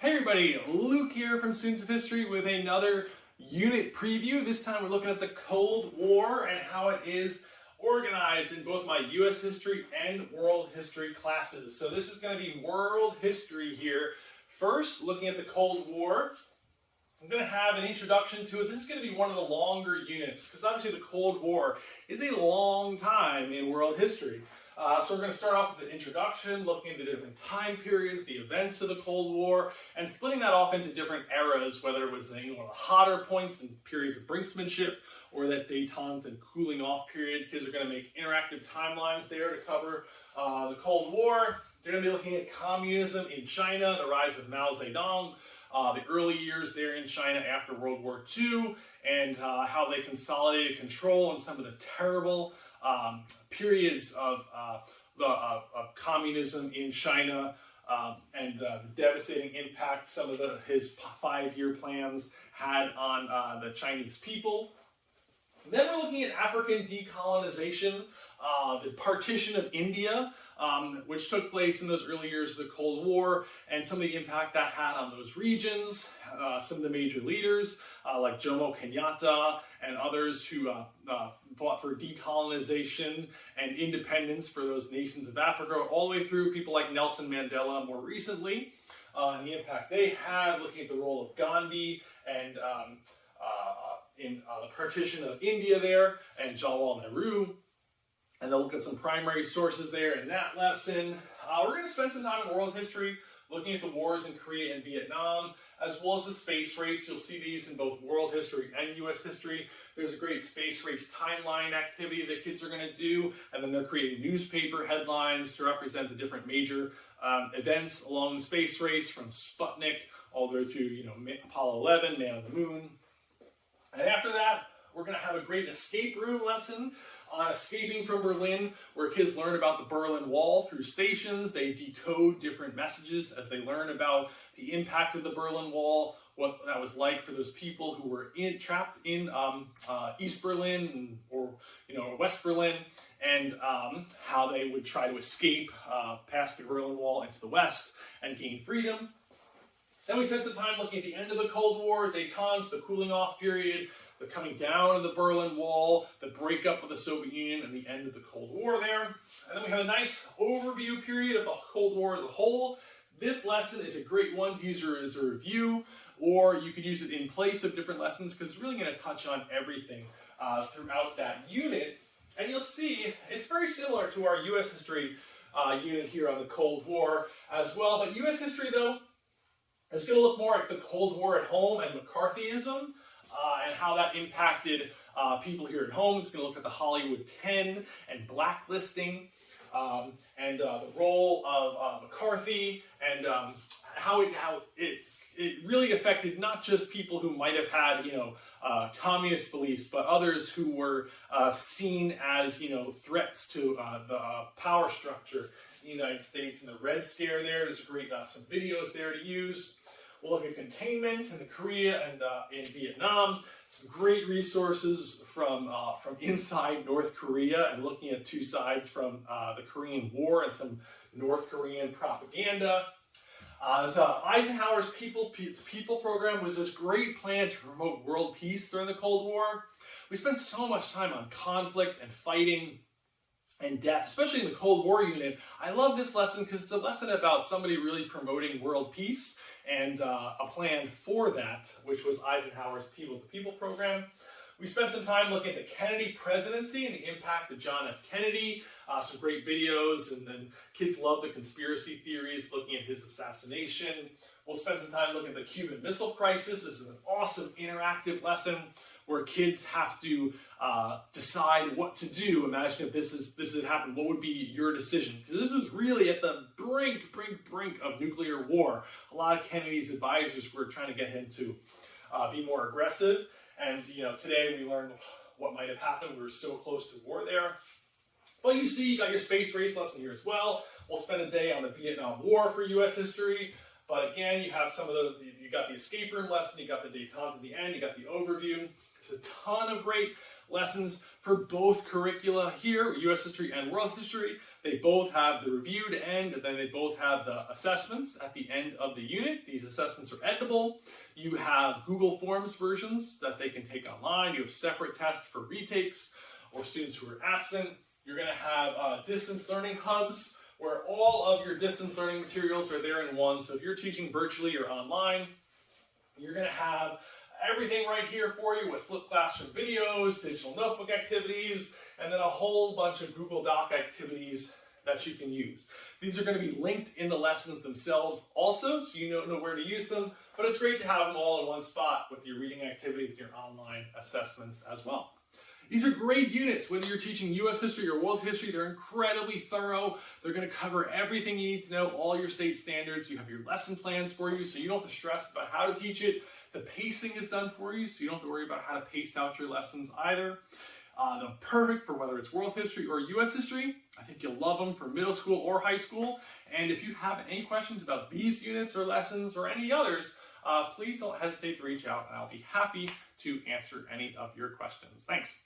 Hey everybody, Luke here from Students of History with another unit preview. This time we're looking at the Cold War and how it is organized in both my U.S. history and world history classes. So this is going to be world history here. First, looking at the Cold War, I'm going to have an introduction to it. This is going to be one of the longer units because obviously the Cold War is a long time in world history. So we're going to start off with an introduction, looking at the different time periods, the events of the Cold War, and splitting that off into different eras, whether it was one of the hotter points and periods of brinksmanship, or that détente and cooling off period. Kids are going to make interactive timelines there to cover the Cold War. They're going to be looking at communism in China, the rise of Mao Zedong, the early years there in China after World War II, and how they consolidated control on some of the terrible periods of communism in China, and the devastating impact some of his 5-year plans had on the Chinese people. And then we're looking at African decolonization, the partition of India, which took place in those early years of the Cold War, and some of the impact that had on those regions. Some of the major leaders, like Jomo Kenyatta and others who fought for decolonization and independence for those nations of Africa, all the way through people like Nelson Mandela more recently, and the impact they had, looking at the role of Gandhi and in the partition of India there, and Jawaharlal Nehru. And they'll look at some primary sources there in that lesson. We're going to spend some time in world history looking at the wars in Korea and Vietnam, as well as the space race. You'll see these in both world history and U.S. history. There's a great space race timeline activity that kids are going to do, and then they're creating newspaper headlines to represent the different major events along the space race, from Sputnik all the way to Apollo 11, Man on the Moon. And after that, we're going to have a great escape room lesson on escaping from Berlin, where kids learn about the Berlin Wall through stations. They decode different messages as they learn about the impact of the Berlin Wall, what that was like for those people who were trapped in East Berlin or West Berlin, and how they would try to escape past the Berlin Wall into the West and gain freedom. Then we spent some time looking at the end of the Cold War, détente, the cooling off period, the coming down of the Berlin Wall, the breakup of the Soviet Union, and the end of the Cold War there. And then we have a nice overview period of the Cold War as a whole. This lesson is a great one to use as a review, or you could use it in place of different lessons, because it's really going to touch on everything throughout that unit. And you'll see it's very similar to our U.S. history unit here on the Cold War as well. But U.S. history, though, is going to look more at the Cold War at home and McCarthyism, and how that impacted people here at home. It's going to look at the Hollywood 10 and blacklisting, and the role of McCarthy, and how it really affected not just people who might have had communist beliefs, but others who were seen as threats to the power structure in the United States. And the Red Scare there's great some videos there to use. We'll look at containment in the Korea and in Vietnam. Some great resources from inside North Korea, and looking at two sides from the Korean War and some North Korean propaganda. So Eisenhower's People program was this great plan to promote world peace during the Cold War. We spent so much time on conflict and fighting and death, especially in the Cold War unit. I love this lesson because it's a lesson about somebody really promoting world peace, and a plan for that, which was Eisenhower's People to People program. We spent some time looking at the Kennedy presidency and the impact of John F. Kennedy. Some great videos, and then kids love the conspiracy theories, looking at his assassination. We'll spend some time looking at the Cuban Missile Crisis. This is an awesome interactive lesson where kids have to decide what to do. Imagine if this had happened, what would be your decision? Because this was really at the brink of nuclear war. A lot of Kennedy's advisors were trying to get him to be more aggressive. And today we learned what might have happened. We were so close to war there. Well, you see, you got your space race lesson here as well. We'll spend a day on the Vietnam War for U.S. history. But again, you have some of those. You got the escape room lesson, you got the détente at the end, you got the overview. There's a ton of great lessons for both curricula here, U.S. history and world history. They both have the reviewed end, and then they both have the assessments at the end of the unit. These assessments are editable. You have Google Forms versions that they can take online. You have separate tests for retakes or students who are absent. You're going to have distance learning hubs where all of your distance learning materials are there in one. So if you're teaching virtually or online, you're going to have everything right here for you with flipped classroom videos, digital notebook activities, and then a whole bunch of Google Doc activities that you can use. These are going to be linked in the lessons themselves also, so you know where to use them, but it's great to have them all in one spot with your reading activities and your online assessments as well. These are great units, whether you're teaching U.S. history or world history. They're incredibly thorough. They're going to cover everything you need to know, all your state standards. You have your lesson plans for you, so you don't have to stress about how to teach it. The pacing is done for you, so you don't have to worry about how to pace out your lessons either. They're perfect for whether it's world history or U.S. history. I think you'll love them for middle school or high school. And if you have any questions about these units or lessons or any others, please don't hesitate to reach out, and I'll be happy to answer any of your questions. Thanks.